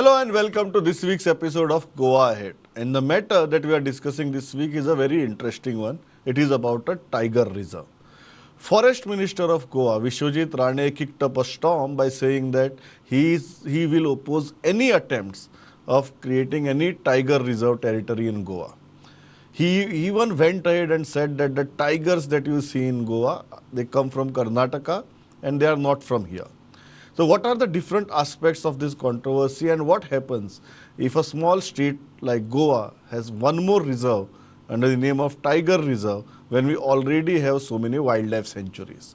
Hello and welcome to this week's episode of Goa Ahead. And the matter that we are discussing this week is a very interesting one. It is about a tiger reserve. Forest Minister of Goa, Vishwajit Rane, kicked up a storm by saying that he will oppose any attempts of creating any tiger reserve territory in Goa. He even went ahead and said that the tigers that you see in Goa, they come from Karnataka and they are not from here. So what are the different aspects of this controversy and what happens if a small state like Goa has one more reserve under the name of Tiger Reserve when we already have so many wildlife sanctuaries?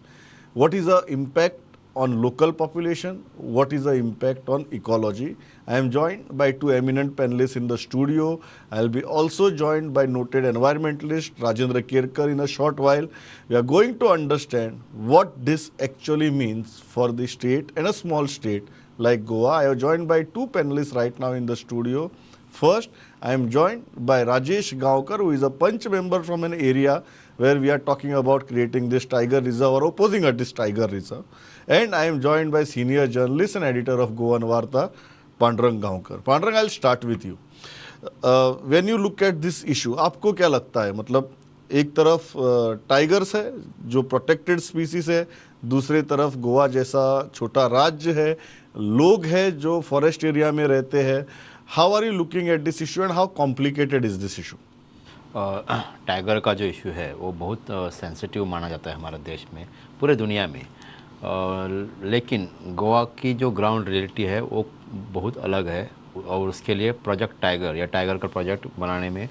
What is the impact on local population? What is the impact on ecology? I am joined by two eminent panelists in the studio. I will be also joined by noted environmentalist Rajendra Kerkar in a short while. We are going to understand what this actually means for the state and a small state like Goa. I am joined by two panelists right now in the studio. First, I am joined by Rajesh Gaonkar, who is a Panch member from an area where we are talking about creating this tiger reserve or opposing this tiger reserve. And I am joined by senior journalist and editor of Goan Varta, Pandurang Gaonkar. Pandurang, I'll start with you. When you look at this issue, आपको क्या लगता है? मतलब एक तरफ tigers है जो protected species है, दूसरी तरफ गोवा जैसा छोटा राज्य है, लोग हैं जो फॉरेस्ट एरिया में रहते हैं. How are you looking at this issue and how complicated is this issue? Tiger का जो इशू है वो बहुत सेंसिटिव माना जाता है हमारे देश में, पूरे दुनिया में. लेकिन गोवा की जो ग्राउंड रियलिटी है वो बहुत अलग है और उसके लिए प्रोजेक्ट टाइगर या टाइगर का प्रोजेक्ट बनाने में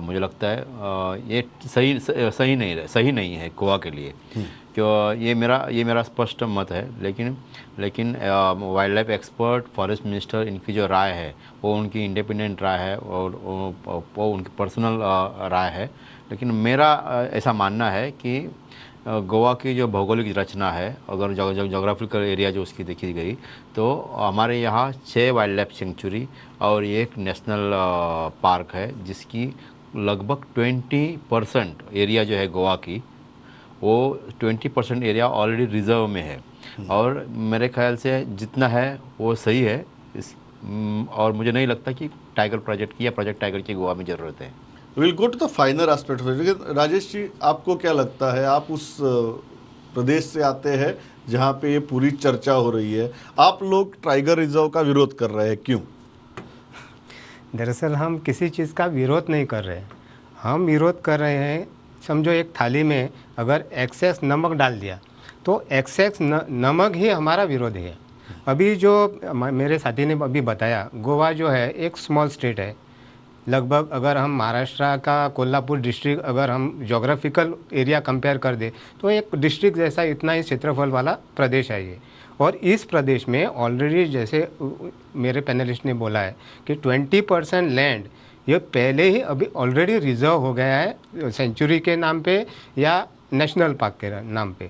मुझे लगता है ये सही नहीं है गोवा के लिए. क्यों ये मेरा स्पष्ट मत है. लेकिन wild life expert, forest minister, इनकी जो राय है वो उनकी इंडिपेंडेंट राय है और वो उनकी पर्सनल राय है. लेकिन मेरा ऐसा मानना है कि गोवा की जो भौगोलिक रचना है, अगर जोग्राफिकल एरिया जो उसकी देखी गई तो हमारे यहाँ 6 वाइल्ड लाइफ सेंचुरी और एक नेशनल पार्क है जिसकी लगभग 20% एरिया जो है गोवा की, वो 20% एरिया ऑलरेडी रिजर्व में है. और मेरे ख्याल से जितना है वो सही है और मुझे नहीं लगता कि टाइगर प्रोजेक्ट की या प्रोजेक्ट टाइगर की गोवा में ज़रूरत है. Will go to the final aspect. Rajesh ji, आपको क्या लगता है? आप उस प्रदेश से आते हैं जहाँ पे ये पूरी चर्चा हो रही है. आप लोग टाइगर रिजर्व का विरोध कर रहे हैं, क्यों? दरअसल हम किसी चीज़ का विरोध नहीं कर रहे हैं. हम विरोध कर रहे हैं, समझो एक थाली में अगर एक्सेस नमक डाल दिया तो एक्सेस नमक ही हमारा विरोध है. अभी जो मेरे साथी ने अभी बताया, गोवा जो है एक स्मॉल स्टेट है. लगभग अगर हम महाराष्ट्र का कोल्हापुर डिस्ट्रिक्ट अगर हम जोग्राफिकल एरिया कंपेयर कर दे तो एक डिस्ट्रिक्ट जैसा इतना ही क्षेत्रफल वाला प्रदेश है ये. और इस प्रदेश में ऑलरेडी जैसे मेरे पैनलिस्ट ने बोला है कि 20% लैंड ये पहले ही अभी ऑलरेडी रिजर्व हो गया है सेंचुरी के नाम पे या नेशनल पार्क के नाम पे.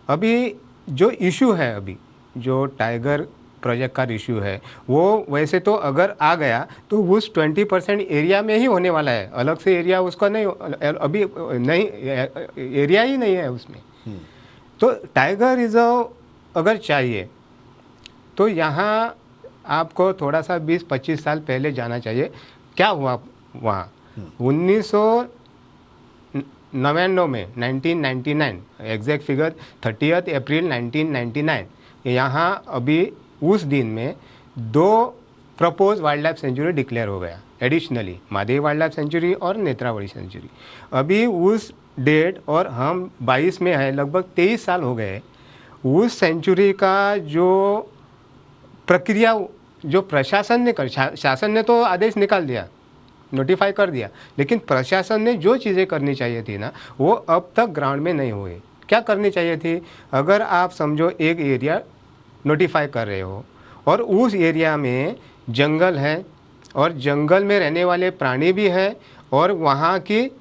अभी जो इशू है, अभी जो टाइगर प्रोजेक्ट का इशू है वो वैसे तो अगर आ गया तो उस 20% एरिया में ही होने वाला है. अलग से एरिया उसका नहीं, अभी नहीं, एरिया ही नहीं है उसमें. तो टाइगर रिजर्व अगर चाहिए तो यहाँ आपको थोड़ा सा 20-25 साल पहले जाना चाहिए. क्या हुआ वहाँ 1999 में 1999 एग्जैक्ट फिगर 30 अप्रैल 1999 यहाँ अभी उस दिन में 2 propose wild life sanctuary declare हो गया additionally, Mahadev wild life sanctuary और नेत्रावली सेंचुरी. अभी उस डेट और हम 22 में है, लगभग 23 साल हो गए. उस सेंचुरी का जो प्रक्रिया जो प्रशासन ने शासन ने तो आदेश निकाल दिया, नोटिफाई कर दिया, लेकिन प्रशासन ने जो चीज़ें करनी चाहिए थी ना वो अब तक ग्राउंड में नहीं हुई. क्या करनी चाहिए थी? अगर आप समझो एक एरिया नोटिफाई कर रहे हो और उस एरिया में जंगल है और जंगल में रहने वाले प्राणी भी है और वहाँ की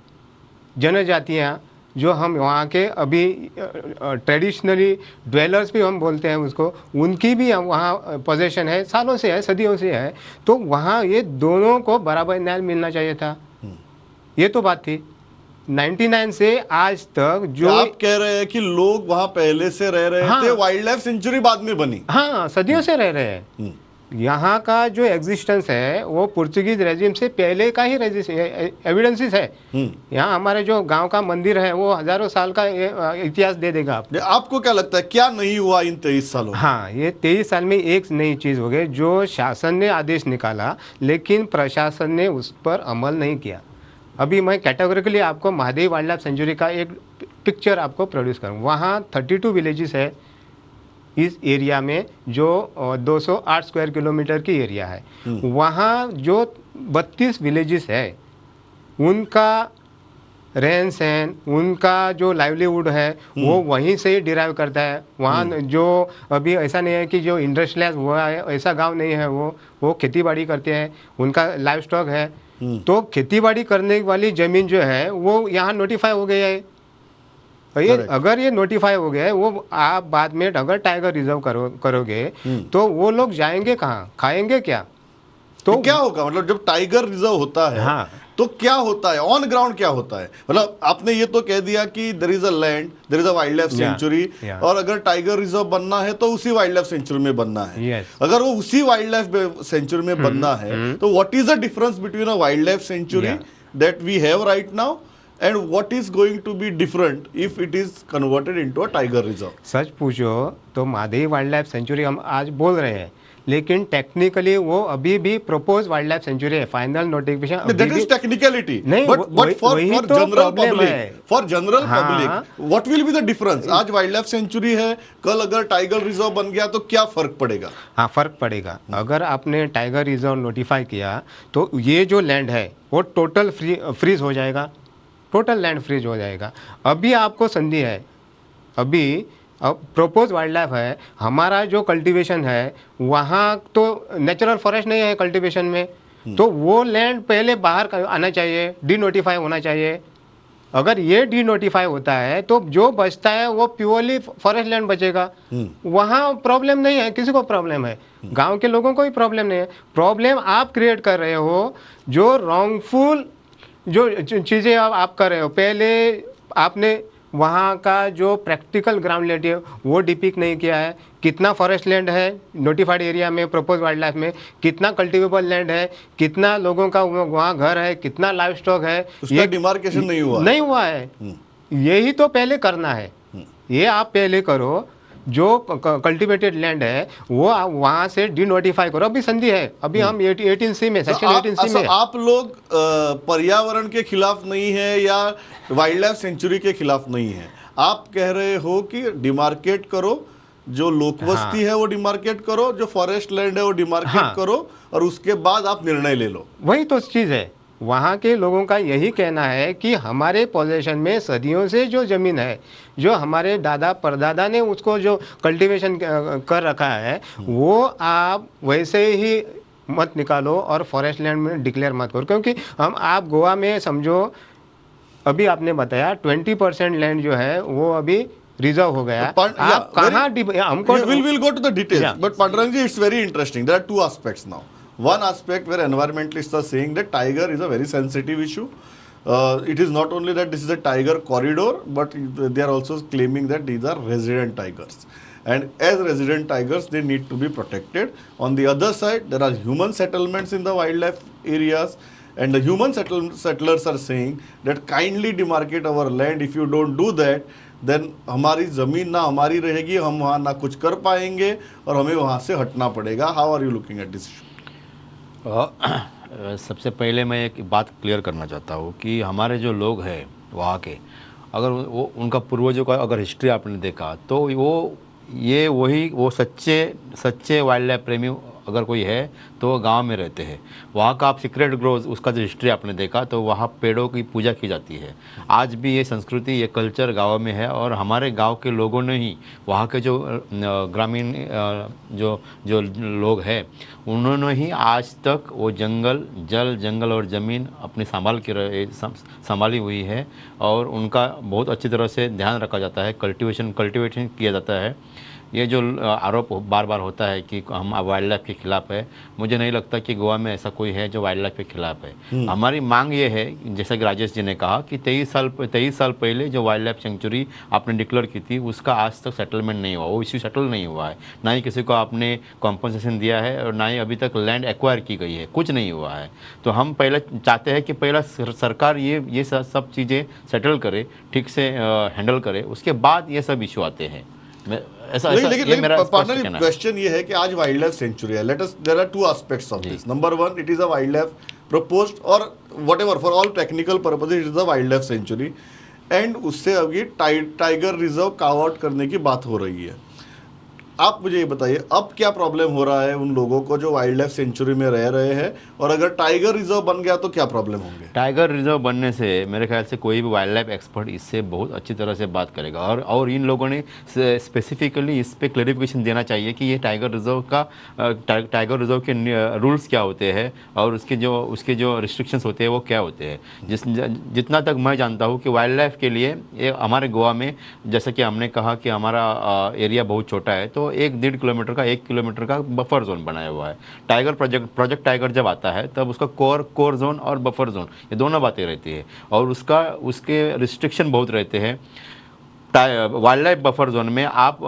जनजातियाँ जो हम वहाँ के अभी ट्रेडिशनली ड्वेलर्स भी हम बोलते हैं उसको, उनकी भी हम वहाँ पोजीशन है, सालों से है, सदियों से है. तो वहाँ ये दोनों को बराबर न्याय मिलना चाहिए था. ये तो बात थी. 99 से आज तक जो आप कह रहे हैं कि लोग वहां पहले से रह रहे थे, वाइल्ड लाइफ सेंचुरी बाद में बनी. हाँ, सदियों से रह रहे हैं. यहाँ का जो एग्जिस्टेंस है वो पुर्तगीज रेजिम से पहले का ही एविडेंसेस है। यहाँ हमारे जो गांव का मंदिर है वो हजारों साल का इतिहास दे देगा आपको। आपको क्या लगता है क्या नहीं हुआ इन 23 सालों में? हाँ, ये 23 साल में एक नई चीज़ हो गई, जो शासन ने आदेश निकाला लेकिन प्रशासन ने उस पर अमल नहीं किया। अभी मैं कैटेगोरिकली आपको महादेव वाइल्ड लाइफ सेंचुरी का एक पिक्चर आपको प्रोड्यूस करूँ। वहाँ 32 विलेजेस है इस एरिया में, जो 208 स्क्वायर किलोमीटर की एरिया है। वहाँ जो 32 विलेजेस है उनका रहन सहन, उनका जो लाइवलीहुड है वो वहीं से डिराइव करता है। वहाँ जो अभी ऐसा नहीं है कि जो इंडस्ट्रियलाइज हुआ है ऐसा गांव नहीं है, वो खेती बाड़ी करते हैं, उनका लाइव स्टॉक है। तो खेती बाड़ी करने वाली ज़मीन जो है वो यहाँ नोटिफाई हो गया है। ये अगर ये नोटिफाई हो गया है, वो आप बाद में अगर टाइगर रिजर्व करोगे तो वो लोग जाएंगे कहाँ, खाएंगे क्या? तो क्या होगा, मतलब जब टाइगर रिजर्व होता है हाँ, तो क्या होता है ऑन ग्राउंड, क्या होता है? मतलब आपने ये तो कह दिया कि there is a land, there is a wild life sanctuary, और अगर टाइगर रिजर्व बनना है तो उसी वाइल्ड लाइफ सेंचुरी में बनना है। अगर वो उसी वाइल्ड लाइफ सेंचुरी में बनना है तो what is the difference between a wild life sanctuary that we have right now and what is going to be different if it is converted into a tiger reserve? सच पूछो तो Mahadev wild life sanctuary हम आज बोल रहे हैं, लेकिन technically वो अभी भी प्रपोज वाइल्ड लाइफ सेंचुरी है। Final notification that is technicality, नहीं, but for general public, for general हाँ, public what will be the difference? आज वाइल्ड लाइफ सेंचुरी है, कल अगर टाइगर रिजर्व बन गया तो क्या फर्क पड़ेगा? हाँ, फर्क पड़ेगा। अगर आपने टाइगर रिजर्व नोटिफाई किया तो ये जो लैंड है वो टोटल फ्रीज हो जाएगा, टोटल लैंड फ्रीज हो जाएगा। अभी आपको संधि है, अभी अब प्रोपोज वाइल्ड लाइफ है, हमारा जो कल्टीवेशन है वहाँ तो नेचुरल फॉरेस्ट नहीं है कल्टीवेशन में, तो वो लैंड पहले बाहर आना चाहिए, डी नोटिफाई होना चाहिए। अगर ये डी नोटिफाई होता है तो जो बचता है वो प्योरली फॉरेस्ट लैंड बचेगा। वहाँ प्रॉब्लम नहीं है, किसी को प्रॉब्लम है, गाँव के लोगों को भी प्रॉब्लम नहीं है। प्रॉब्लम आप क्रिएट कर रहे हो, जो रॉन्गफुल जो चीज़ें आप कर रहे हो। पहले आपने वहाँ का जो प्रैक्टिकल ग्राउंड रियलिटी है वो डिपिक्ट नहीं किया है। कितना फॉरेस्ट लैंड है नोटिफाइड एरिया में, प्रपोज वाइल्ड लाइफ में, कितना कल्टिवेबल लैंड है, कितना लोगों का वहाँ घर है, कितना लाइव स्टॉक है, ये डिमार्केशन नहीं हुआ है। यही तो पहले करना है, ये आप पहले करो। जो कल्टिवेटेड लैंड है वो वहाँ से डी नोटिफाई करो। अभी संधि है, अभी हम 18C में, सेक्शन 18C में। आप लोग पर्यावरण के खिलाफ नहीं है या वाइल्ड लाइफ सेंचुरी के खिलाफ नहीं है, आप कह रहे हो कि डिमार्केट करो, जो लोकवस्ती है वो डिमार्केट करो, जो फॉरेस्ट लैंड है वो डिमार्केट करो, और उसके बाद आप निर्णय ले लो। वही तो चीज़ है। वहाँ के लोगों का यही कहना है कि हमारे पोजीशन में सदियों से जो ज़मीन है, जो हमारे दादा परदादा ने उसको जो कल्टीवेशन कर रखा है, वो आप वैसे ही मत निकालो और फॉरेस्ट लैंड में डिक्लेयर मत करो। क्योंकि आप गोवा में समझो, अभी आपने बताया 20% लैंड जो है वो अभी रिजर्व हो गया। आप कहाँ हमको we'll go to the details, but Pandurang ji, it's very interesting. There are two aspects now. One aspect where environmentalists are saying that tiger is a very sensitive issue. It is not only that this is a tiger corridor, but they are also claiming that these are resident tigers. And as resident tigers, they need to be protected. On the other side, there are human settlements in the wildlife areas. And the human settlers are saying that kindly demarcate our land. If you don't do that, then हमारी ज़मीन ना हमारी रहेगी, हम वहाँ ना कुछ कर पाएंगे और हमें वहाँ से हटना पड़ेगा। How are you looking at this issue? सबसे पहले मैं एक बात क्लियर करना चाहता हूँ कि हमारे जो लोग हैं वहाँ के, अगर वो उनका पूर्वजों का अगर हिस्ट्री आपने देखा तो वो सच्चे वाइल्ड लाइफ प्रेमी अगर कोई है तो वो गांव में रहते हैं। वहाँ का आप सीक्रेट ग्रोव उसका जो हिस्ट्री आपने देखा तो वहाँ पेड़ों की पूजा की जाती है। आज भी ये संस्कृति, ये कल्चर गाँव में है, और हमारे गांव के लोगों ने ही, वहाँ के जो ग्रामीण जो लोग हैं उन्होंने ही आज तक वो जंगल और ज़मीन अपनी संभाली हुई है, और उनका बहुत अच्छी तरह से ध्यान रखा जाता है, कल्टीवेशन किया जाता है। ये जो आरोप बार बार होता है कि हम वाइल्ड लाइफ के खिलाफ है, मुझे नहीं लगता कि गोवा में ऐसा कोई है जो वाइल्ड लाइफ के खिलाफ है। हमारी मांग ये है, जैसा कि राजेश जी ने कहा कि 23 साल पहले जो वाइल्ड लाइफ सेंचुरी आपने डिक्लेयर की थी उसका आज तक सेटलमेंट नहीं हुआ, वो इश्यू सेटल नहीं हुआ है। ना ही किसी को आपने कॉम्पनसेशन दिया है और ना ही अभी तक लैंड एक्वायर की गई है, कुछ नहीं हुआ है। तो हम पहले चाहते हैं कि पहला सरकार ये सब चीज़ें सेटल करे, ठीक से हैंडल करे, उसके बाद ये सब इशू आते हैं। लेकिन पार्टनर क्वेश्चन ये है कि आज वाइल्ड लाइफ सेंचुरी है, let us, there are two aspects of this. Number one, it is a wild life proposed और whatever, for all technical purposes it is a wild life sanctuary, and उससे अभी tiger reserve carve out करने की बात हो रही है। आप मुझे ये बताइए अब क्या प्रॉब्लम हो रहा है उन लोगों को जो वाइल्ड लाइफ सेंचुरी में रह रहे हैं, और अगर टाइगर रिजर्व बन गया तो क्या प्रॉब्लम होंगे? टाइगर रिजर्व बनने से मेरे ख्याल से कोई भी वाइल्ड लाइफ एक्सपर्ट इससे बहुत अच्छी तरह से बात करेगा, और इन लोगों ने स्पेसिफिकली इस पे क्लैरिफिकेशन देना चाहिए कि ये टाइगर रिजर्व के रूल्स क्या होते हैं और उसके जो रिस्ट्रिक्शंस होते हैं वो क्या होते हैं। जितना तक मैं जानता हूँ कि वाइल्ड लाइफ के लिए ये हमारे गोवा में, जैसा कि हमने कहा कि हमारा एरिया बहुत छोटा है, तो 1-1.5 किलोमीटर का 1 किलोमीटर का बफर जोन बनाया हुआ है। टाइगर प्रोजेक्ट टाइगर जब आता है तब उसका कोर जोन और बफर जोन, ये दोनों बातें रहती है, और उसके रिस्ट्रिक्शन बहुत रहते हैं। वाइल्ड लाइफ बफर जोन में आप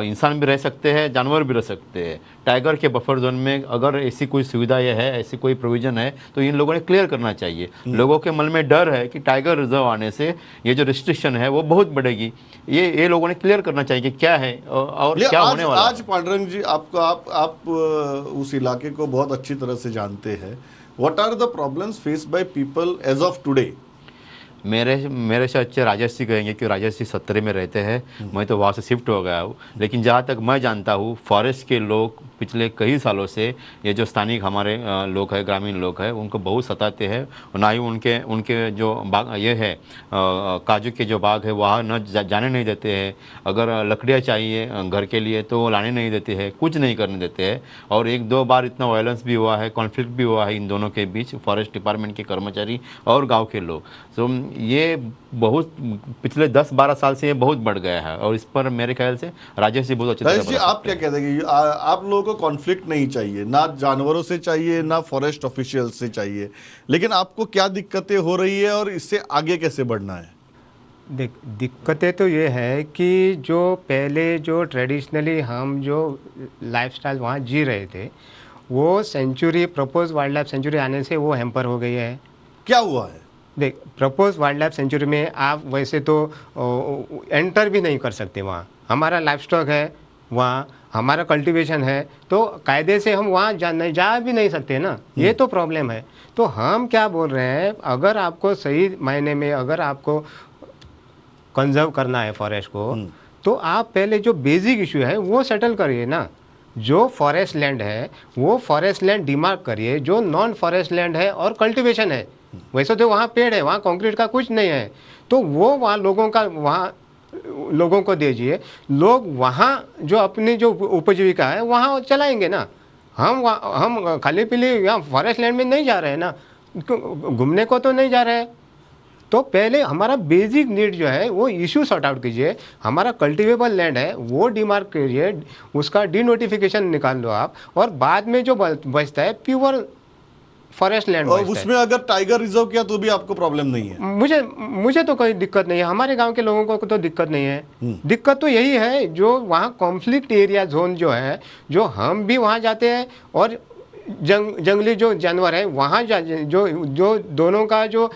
इंसान भी रह सकते हैं, जानवर भी रह सकते हैं। टाइगर के बफर जोन में अगर ऐसी कोई सुविधा ये है, ऐसी कोई प्रोविज़न है, तो इन लोगों ने क्लियर करना चाहिए। लोगों के मन में डर है कि टाइगर रिजर्व आने से ये जो रिस्ट्रिक्शन है वो बहुत बढ़ेगी, ये लोगों ने क्लियर करना चाहिए कि क्या है और क्या होने वाला है। आज पांडुरंग जी, आप उस इलाके को बहुत अच्छी तरह से जानते हैं। What are the problems faced by people age of today? मेरे से अच्छे राजेश जी कहेंगे कि राजेश जी 17 में रहते हैं, मैं तो वहाँ से शिफ्ट हो गया हूँ। लेकिन जहाँ तक मैं जानता हूँ, फॉरेस्ट के लोग पिछले कई सालों से, ये जो स्थानिक हमारे लोग हैं, ग्रामीण लोग हैं, उनको बहुत सताते हैं। ना ही उनके जो बाग ये है, काजू के जो बाग है वहाँ न जाने नहीं देते हैं। अगर लकड़ियाँ चाहिए घर के लिए तो लाने नहीं देते हैं, कुछ नहीं करने देते हैं। और 1-2 बार इतना वायलेंस भी हुआ है, कॉन्फ्लिक्ट भी हुआ है इन दोनों के बीच, फॉरेस्ट डिपार्टमेंट के कर्मचारी और गाँव के लोग। तो ये बहुत पिछले 10-12 साल से ये बहुत बढ़ गया है, और इस पर मेरे ख्याल से राजेश जी बहुत अच्छे राजेश जी, आप क्या कहते हैं कि आप लोगों को कॉन्फ्लिक्ट नहीं चाहिए, ना जानवरों से चाहिए ना फॉरेस्ट ऑफिशियल से चाहिए, लेकिन आपको क्या दिक्कतें हो रही है और इससे आगे कैसे बढ़ना है? दिक्कतें तो ये है कि जो पहले जो ट्रेडिशनली हम जो लाइफस्टाइल वहाँ जी रहे थे, वो sanctuary, propose wild life sanctuary आने से वो हैम्पर हो गई है। क्या हुआ है? देख, प्रपोज वाइल्ड लाइफ सेंचुरी में आप वैसे तो एंटर भी नहीं कर सकते। वहाँ हमारा लाइफ स्टॉक है, वहाँ हमारा कल्टीवेशन है, तो कायदे से हम वहाँ जा भी नहीं सकते ना। ये तो प्रॉब्लम है। तो हम क्या बोल रहे हैं, अगर आपको सही मायने में अगर आपको कंजर्व करना है फॉरेस्ट को, तो आप पहले जो बेसिक इशू है वो सेटल करिए ना। जो फॉरेस्ट लैंड है वो फॉरेस्ट लैंड डिमार्क करिए, जो नॉन फॉरेस्ट लैंड है और कल्टीवेशन है, वैसे तो वहाँ पेड़ है, वहाँ कंक्रीट का कुछ नहीं है, तो वो वहाँ लोगों को दीजिए। लोग वहाँ जो अपनी जो उपजीविका है वहाँ चलाएंगे ना। हम खाली पीली यहाँ फॉरेस्ट लैंड में नहीं जा रहे हैं ना, घूमने को तो नहीं जा रहे हैं। तो पहले हमारा बेसिक नीड जो है वो इशू सॉर्ट आउट कीजिए। हमारा कल्टिवेबल लैंड है वो डिमार्क कीजिए, उसका डिनोटिफिकेशन निकाल लो आप, और बाद में जो बचता है प्योर फॉरेस्ट लैंड, और उसमें अगर टाइगर रिजर्व किया तो भी आपको प्रॉब्लम नहीं है? मुझे तो कोई दिक्कत नहीं है, हमारे गांव के लोगों को तो दिक्कत नहीं है। दिक्कत तो यही है जो वहाँ कॉन्फ्लिक्ट एरिया जोन जो है, जो हम भी वहाँ जाते हैं और जंगली जो जानवर है वहाँ जो दोनों का जो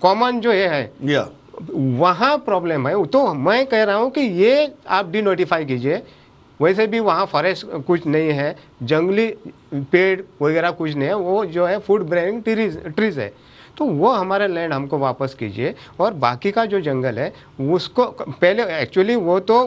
कॉमन जो है वहाँ प्रॉब्लम है। तो मैं कह रहा हूँ कि ये आप डिनोटिफाई कीजिए। वैसे भी वहाँ फॉरेस्ट कुछ नहीं है, जंगली पेड़ वगैरह कुछ नहीं है, वो जो है फूड बेयरिंग ट्रीज है। तो वो हमारा लैंड हमको वापस कीजिए, और बाकी का जो जंगल है उसको पहले, एक्चुअली वो तो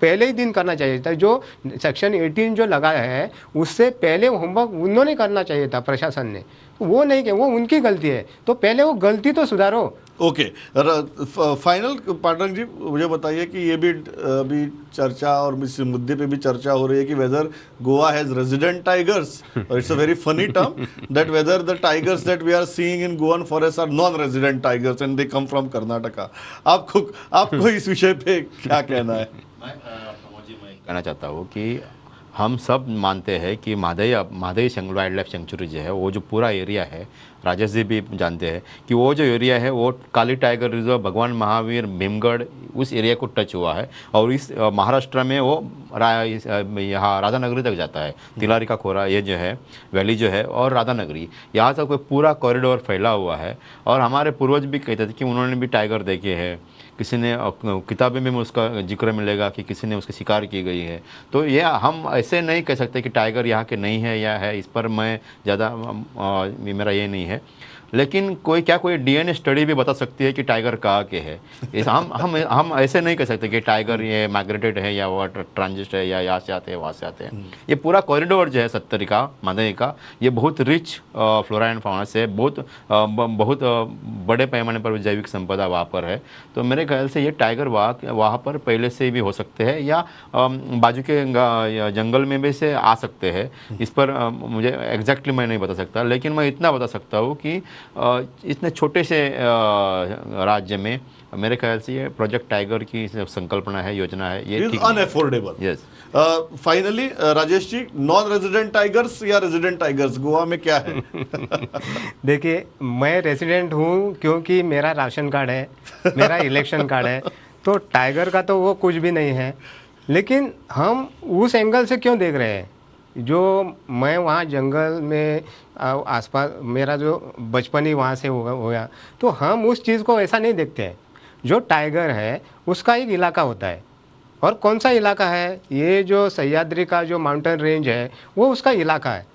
पहले ही दिन करना चाहिए था। जो सेक्शन 18 जो लगाया है उससे पहले होमवर्क उन्होंने करना चाहिए था, प्रशासन ने। वो नहीं किया, वो उनकी गलती है, तो पहले वो गलती तो सुधारो। ओके, फाइनल पांडुरंग जी मुझे बताइए कि ये भी अभी चर्चा और इस मुद्दे पे भी चर्चा हो रही है कि whether Goa has resident tigers, और it's a very funny term that whether the tigers that we are seeing in Goan forest are non resident tigers and they come from Karnataka. आपको इस विषय पे क्या कहना है? मैं प्रमोद जी, मैं कहना चाहता हूँ कि हम सब मानते हैं कि मादई वाइल्ड लाइफ सेंचुरी जो है, वो जो पूरा एरिया है, राजेश जी भी जानते हैं कि वो जो एरिया है वो काली टाइगर रिजर्व, भगवान महावीर, भीमगढ़, उस एरिया को टच हुआ है। और इस महाराष्ट्र में वो यहाँ राधानगरी तक जाता है। तिलारी का खोरा ये जो है वैली जो है, और राधानगरी, यहाँ तक कोई पूरा कॉरिडोर फैला हुआ है। और हमारे पूर्वज भी कहते थे कि उन्होंने भी टाइगर देखे हैं। किसी ने किताबें में उसका जिक्र मिलेगा कि किसी ने उसकी शिकार की गई है। तो ये हम ऐसे नहीं कह सकते कि टाइगर यहाँ के नहीं है या है, इस पर मैं ज़्यादा मेरा ये नहीं है। लेकिन कोई डीएनए स्टडी भी बता सकती है कि टाइगर कहाँ के है। इस हम ऐसे नहीं कह सकते कि टाइगर ये माइग्रेटेड है या वो ट्रांजिट है या यहाँ से आते हैं वहाँ से आते हैं। ये पूरा कॉरिडोर जो है 70 का मादई का, ये बहुत रिच फ्लोरा एंड फाउना से बहुत बड़े पैमाने पर जैविक संपदा वहाँ पर है। तो मेरे ख्याल से ये टाइगर वहाँ पर पहले से भी हो सकते हैं या बाजू के जंगल में भी से आ सकते हैं। इस पर मुझे एग्जैक्टली मैं नहीं बता सकता, लेकिन मैं इतना बता सकता हूँ कि इतने छोटे से राज्य में मेरे ख्याल से ये प्रोजेक्ट टाइगर की संकल्पना है, योजना है, ये इज ठीक अनएफोर्डेबल। Yes. Finally Rajesh ji, non resident tigers या रेजिडेंट टाइगर्स गोवा में क्या है? देखिए, मैं रेसिडेंट हूँ क्योंकि मेरा राशन कार्ड है, मेरा इलेक्शन कार्ड है, तो टाइगर का तो वो कुछ भी नहीं है। लेकिन हम उस एंगल से क्यों देख रहे हैं? जो मैं वहाँ जंगल में आसपास, मेरा जो बचपन ही वहाँ से होया, तो हम उस चीज़ को ऐसा नहीं देखते हैं। जो टाइगर है उसका एक इलाका होता है, और कौन सा इलाका है? ये जो सह्याद्री का जो माउंटेन रेंज है वो उसका इलाका है।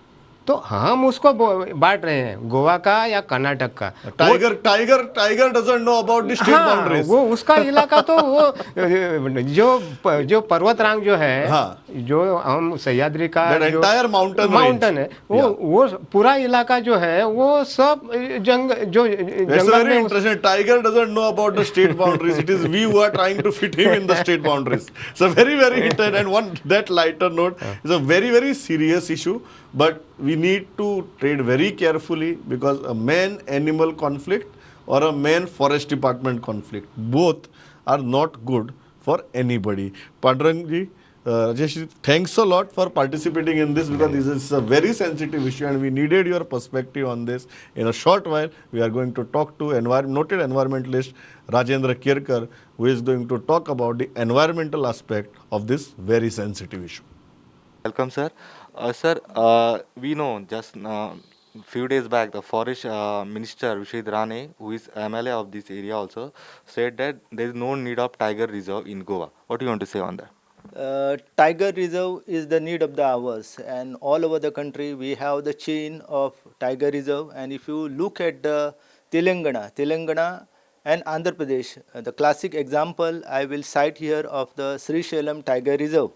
तो हम उसको बांट रहे हैं, गोवा का या कर्नाटक का। Tiger doesn't know about the state हाँ, बाउंड्रीज। वो उसका इलाका तो वो जो पर्वतरांग जो है, हाँ, जो हम सह्याद्री का That जो entire mountain है, वो पूरा इलाका जो है वो सब That's जंगल very में interesting. Tiger doesn't know about the state boundaries. It is we who are trying to fit him in the state boundaries. So very, very interesting. And one that lighter note is a very, very serious issue. But we need to tread very carefully because a man-animal conflict or a man-forest department conflict, both are not good for anybody. Pandurang ji, Rajesh, thanks a lot for participating in this because this is a very sensitive issue and we needed your perspective on this. In a short while, we are going to talk to noted environmentalist Rajendra Kirkar, who is going to talk about the environmental aspect of this very sensitive issue. Welcome, sir. Sir, we know just few days back the forest minister Vishwajit Rane, who is MLA of this area also, said that there is no need of tiger reserve in Goa. What do you want to say on that? Tiger reserve is the need of the hours, and all over the country we have the chain of tiger reserve. And if you look at the Telangana and Andhra Pradesh, the classic example I will cite here of the Sri Sailam Tiger Reserve.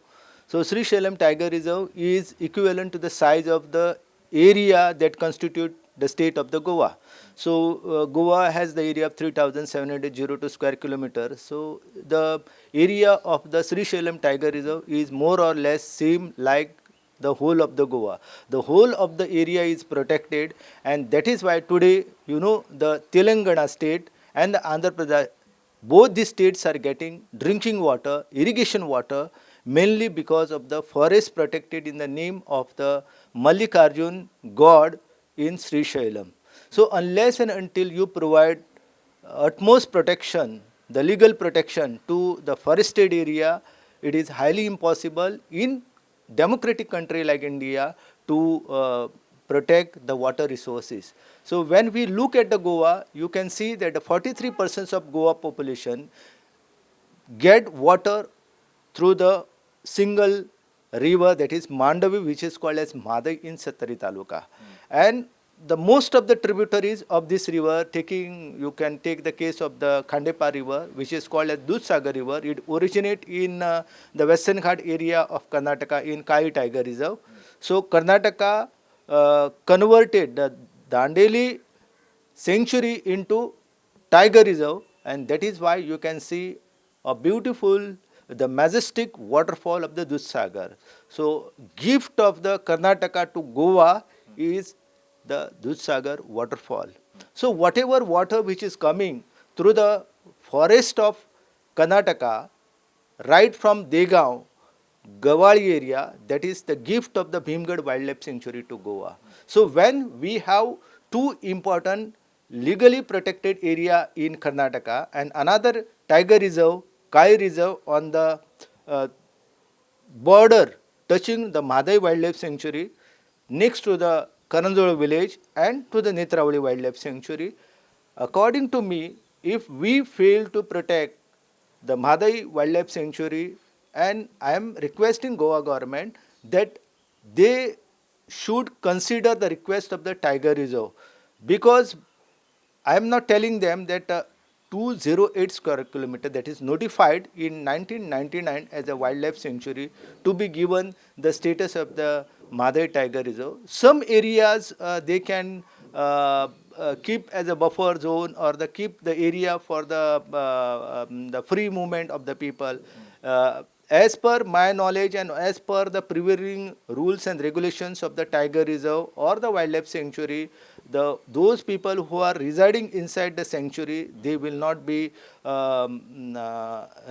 So Sri Sailam Tiger Reserve is equivalent to the size of the area that constitute the state of the Goa. So Goa has the area of 3,702 square kilometers. So the area of the Sri Sailam Tiger Reserve is more or less same like the whole of the Goa. The whole of the area is protected, and that is why today, you know, the Telangana state and the Andhra Pradesh, both these states are getting drinking water, irrigation water, mainly because of the forest protected in the name of the Mallikarjun god in Sri Sailam. So unless and until you provide utmost protection, the legal protection to the forested area, it is highly impossible in democratic country like India to protect the water resources. So when we look at the Goa, you can see that the 43% of Goa population get water through the single river, that is Mandavi, which is called as Madai in Sattari Taluka. And the most of the tributaries of this river, you can take the case of the Khandepa river, which is called as Dudhsagar river. It originates in the Western Ghat area of Karnataka in Kali Tiger Reserve. So Karnataka converted the Dandeli sanctuary into Tiger Reserve, and that is why you can see a beautiful, the majestic waterfall of the Dudhsagar. So gift of the Karnataka to Goa is the Dudhsagar waterfall. So whatever water which is coming through the forest of Karnataka, right from Degaon, Gawali area, that is the gift of the Bhimgad Wildlife Sanctuary to Goa. So when we have two important legally protected area in Karnataka and another tiger reserve, Kai Reserve on the border touching the Madai Wildlife Sanctuary next to the Karanzola village and to the Netravali Wildlife Sanctuary. According to me, if we fail to protect the Madai Wildlife Sanctuary, and I am requesting Goa government that they should consider the request of the Tiger Reserve, because I am not telling them that 208 square kilometer that is notified in 1999 as a wildlife sanctuary to be given the status of the Madai Tiger Reserve. Some areas they can keep as a buffer zone or keep the area for the free movement of the people. As per my knowledge and as per the prevailing rules and regulations of the Tiger Reserve or the wildlife sanctuary, those people who are residing inside the sanctuary, they will not be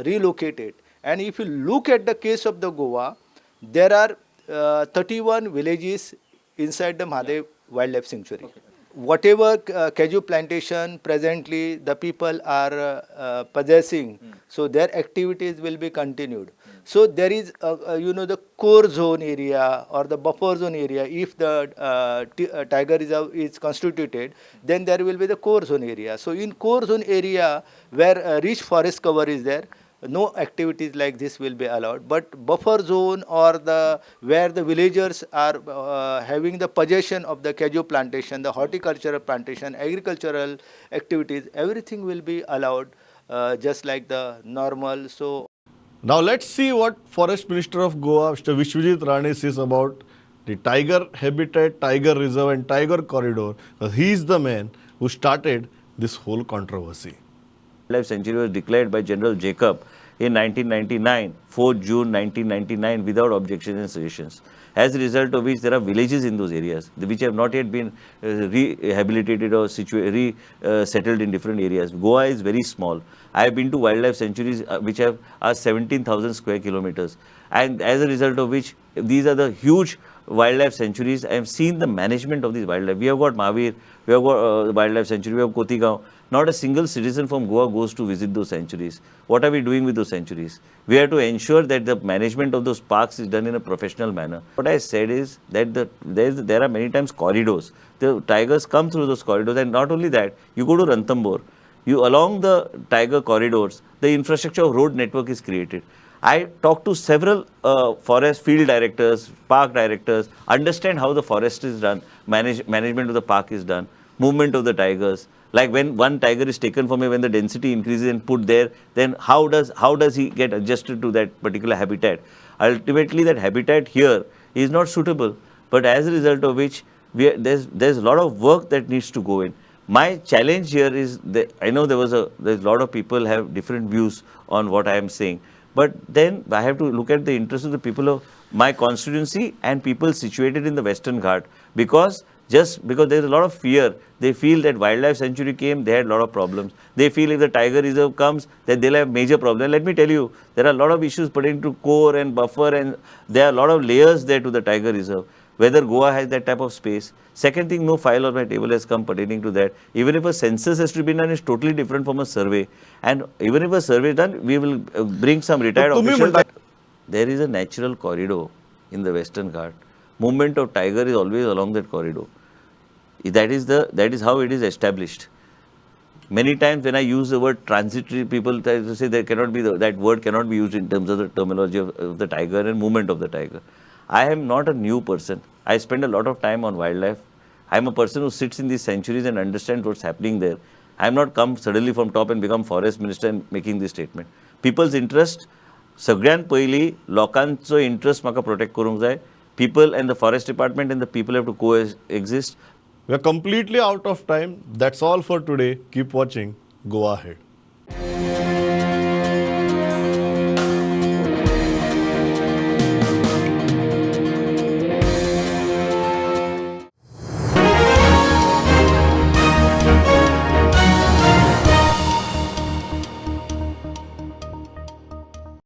relocated. And if you look at the case of the Goa, there are 31 villages inside the Madai Wildlife Sanctuary. Whatever cashew plantation presently the people are possessing, so their activities will be continued. So there is, the core zone area or the buffer zone area. If the tiger reserve is constituted, then there will be the core zone area. So in core zone area where rich forest cover is there, no activities like this will be allowed. But buffer zone or where the villagers are having the possession of the cashew plantation, the horticultural plantation, agricultural activities, everything will be allowed just like the normal. So Now let's see what Forest Minister of Goa, Mr. Vishwajit Rane, says about the tiger habitat, tiger reserve and tiger corridor. He is the man who started this whole controversy. Wildlife Sanctuary was declared by General Jacob in 1999, 4 June 1999, without objections and suggestions. As a result of which there are villages in those areas which have not yet been rehabilitated or settled in different areas. Goa is very small. I have been to wildlife sanctuaries which are 17,000 square kilometers, and as a result of which these are the huge wildlife sanctuaries. I have seen the management of these wildlife. We have got Mahavir, we have got wildlife sanctuary, we have Kotigaon. Not a single citizen from Goa goes to visit those sanctuaries. What are we doing with those sanctuaries? We have to ensure that the management of those parks is done in a professional manner. What I said is that there are many times corridors. The tigers come through those corridors, and not only that, you go to Ranthambore, along the tiger corridors, the infrastructure of road network is created. I talked to several forest field directors, park directors, understand how the forest is done, management of the park is done, movement of the tigers. Like when one tiger is taken from when the density increases and put there, then how does he get adjusted to that particular habitat? Ultimately, that habitat here is not suitable. But as a result of which, there's a lot of work that needs to go in. My challenge here is that I know there's a lot of people have different views on what I am saying, but then I have to look at the interest of the people of my constituency and people situated in the Western Ghat, because there's a lot of fear. They feel that wildlife sanctuary came, they had a lot of problems. They feel if the tiger reserve comes, that they'll have major problems. Let me tell you, there are a lot of issues pertaining to core and buffer, and there are a lot of layers there to the tiger reserve. Whether Goa has that type of space. Second thing, no file on my table has come pertaining to that. Even if a census has to be done, it's totally different from a survey. And even if a survey is done, we will bring some retired officials. There is a natural corridor in the Western Ghat. Movement of tiger is always along that corridor. That is how it is established. Many times when I use the word transitory, people try to say there cannot be that word cannot be used in terms of the terminology of the tiger and movement of the tiger. I am not a new person. I spend a lot of time on wildlife. I am a person who sits in these sanctuaries and understands what's happening there. I am not come suddenly from top and become forest minister and making this statement. People's interest, सगळ्यात पहिली लोकांचो interest म्हाका protect करूंक जाय. People and the forest department and the people have to coexist. We are completely out of time. That's all for today. Keep watching. Go ahead.